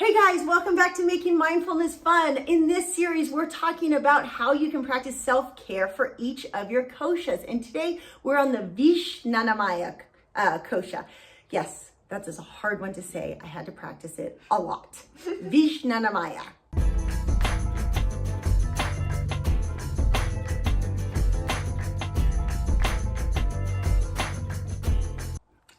Hey guys, welcome back to Making Mindfulness Fun. In this series, we're talking about how you can practice self-care for each of your koshas. And today, we're on the Vijnanamaya Kosha. Yes, that is a hard one to say. I had to practice it a lot. Vijnanamaya.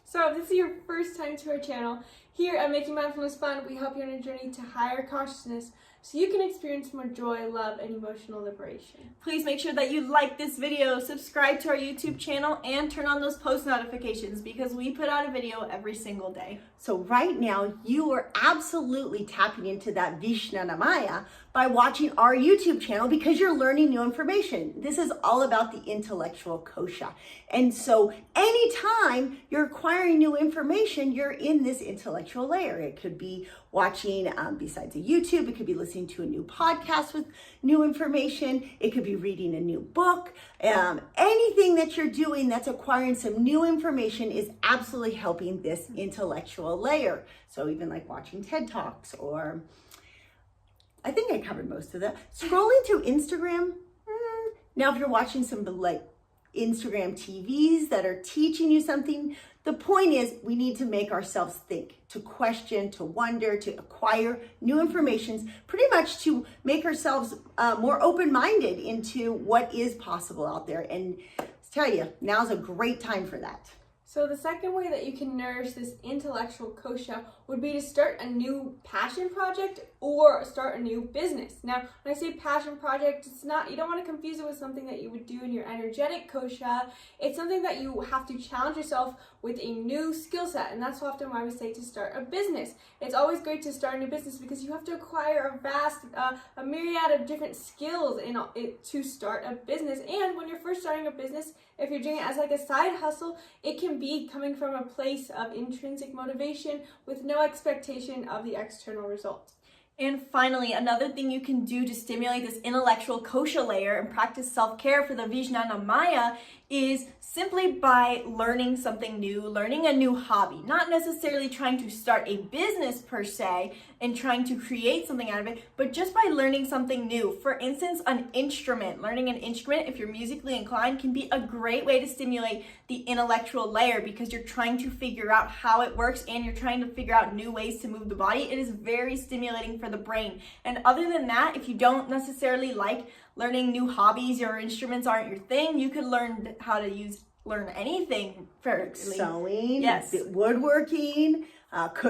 So if this is your first time to our channel, here at Making Mindfulness Fun, we help you on a journey to higher consciousness so you can experience more joy, love, and emotional liberation. Please make sure that you like this video, subscribe to our YouTube channel, and turn on those post notifications because we put out a video every single day. So right now, you are absolutely tapping into that Vijnanamaya by watching our YouTube channel because you're learning new information. This is all about the intellectual kosha. And so anytime you're acquiring new information, you're in this intellectual layer. It could be watching, besides a YouTube, it could be listening to a new podcast with new information. It could be reading a new book. Anything that you're doing that's acquiring some new information is absolutely helping this intellectual layer. So even like watching TED Talks, or I think I covered most of that. Scrolling through Instagram. Now, if you're watching some like Instagram TVs that are teaching you something, the point is we need to make ourselves think, to question, to wonder, to acquire new information, pretty much to make ourselves more open-minded into what is possible out there. And I tell you, now's a great time for that. So the second way that you can nourish this intellectual kosha would be to start a new passion project or start a new business. Now, when I say passion project, it's not, you don't want to confuse it with something that you would do in your energetic kosha. It's something that you have to challenge yourself with a new skill set, and that's often why we say to start a business. It's always great to start a new business because you have to acquire a myriad of different skills to start a business. And when you're first starting a business, if you're doing it as like a side hustle, it can be coming from a place of intrinsic motivation with no expectation of the external results. And finally, another thing you can do to stimulate this intellectual kosha layer and practice self-care for the Vijnanamaya is simply by learning something new, learning a new hobby, not necessarily trying to start a business per se and trying to create something out of it, but just by learning something new. For instance, an instrument. Learning an instrument, if you're musically inclined, can be a great way to stimulate the intellectual layer because you're trying to figure out how it works and you're trying to figure out new ways to move the body. It is very stimulating for the brain. And other than that, if you don't necessarily like learning new hobbies, your instruments aren't your thing, you could learn how to learn anything for sewing, yes, woodworking,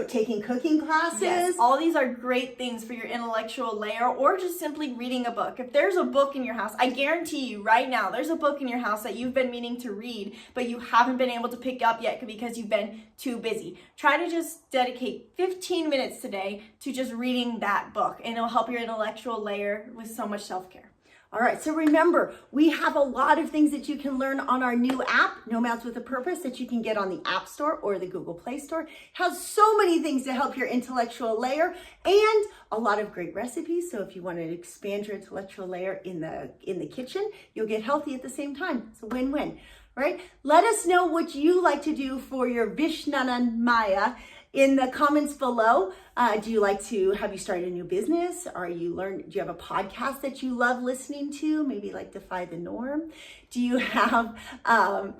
taking cooking classes. Yes, all these are great things for your intellectual layer, or just simply reading a book. If there's a book in your house, I guarantee you right now, there's a book in your house that you've been meaning to read, but you haven't been able to pick up yet because you've been too busy. Try to just dedicate 15 minutes today to just reading that book, and it'll help your intellectual layer with so much self-care. All right, so remember, we have a lot of things that you can learn on our new app, Nomads with a Purpose, that you can get on the App Store or the Google Play Store. It has so many things to help your intellectual layer and a lot of great recipes. So if you want to expand your intellectual layer in the kitchen, you'll get healthy at the same time. It's a win-win, right? Let us know what you like to do for your Vijnanamaya in the comments below. Have you started a new business? Do you have a podcast that you love listening to? Maybe like Defy the Norm? Do you have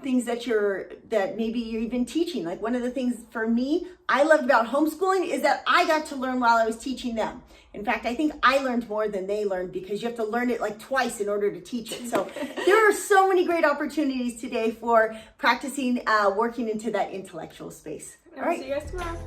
things that maybe you're even teaching? Like one of the things for me, I loved about homeschooling is that I got to learn while I was teaching them. In fact, I think I learned more than they learned because you have to learn it like twice in order to teach it. So there are so many great opportunities today for practicing, working into that intellectual space. All right. See you guys tomorrow.